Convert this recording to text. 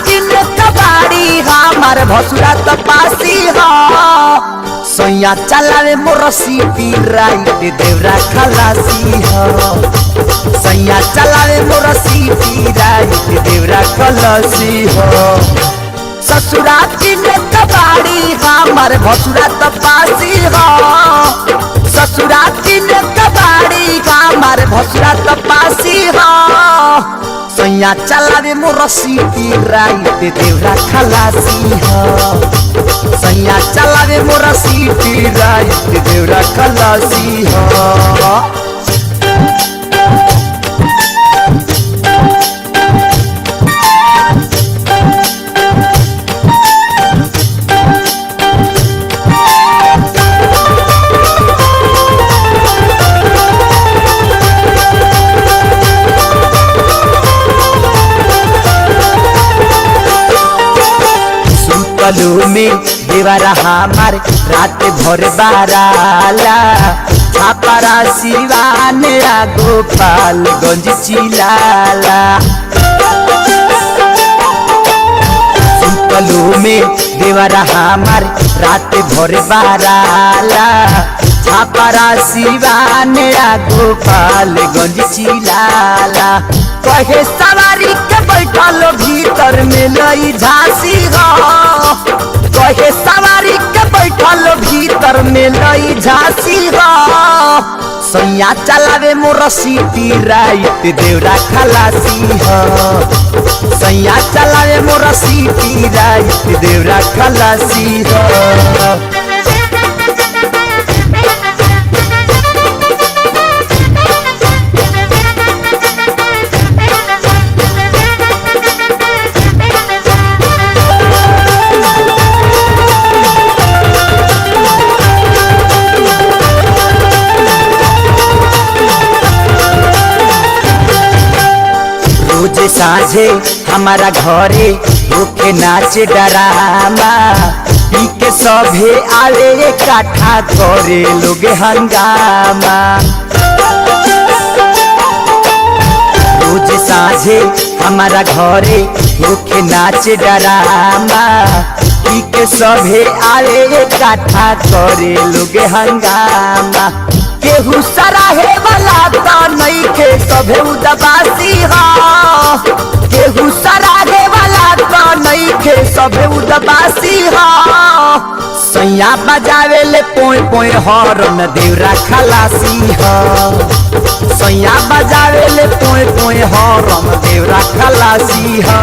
किन कबाड़ी हमार भसुरा तो पासी हो सैया चलावे मोर सीटी राइट देवरा खलासी हो सैया चलावे मोर सीटी राइट देवरा खलासी हो ससुरा किन कबाड़ी हमार भसुरा तो पासी हो ससुरा किन कबाड़ी हमार भसुरा तो पासी हो सैया चलावे मोर सीटी राइट देवरा खलासी हो सैया चलावे मोर सीटी राइट देवरा खलासी हो में देवरा हमार रात भर बाराला छापारा सिवान गोपालगंज चिलाला सुतलू में देवरा हमार रात भर बाराला छापारा सिवान गोपालगंज चिलाला कहे सवारी के बैठल भीतर में लई झांसी हो कहे सवारी के बैठल भीतर में लई झांसी हो सैया चलावे मोर सीटी राइट देवरा खलासी हो सैया चलावे मोर सीटी राइट देवरा खलासी हो रोज साझे हमारा घरे होके नाच डरामा पी के सभे आवे काठा करे लोग हंगामा रोज साझे हमारा घरे होके नाच डरामा पी के सभे आवे काठा करे लोग हंगामा केहू सराहे वाला तो नहीं के सभे उदासी हो केहू सराहे वाला तो नहीं के सभे उदासी हो सैया बजावे ले पोय पोय हॉर्न देवरा खलासी हो सैया बजावे ले पोय पोय हॉर्न देवरा खलासी हो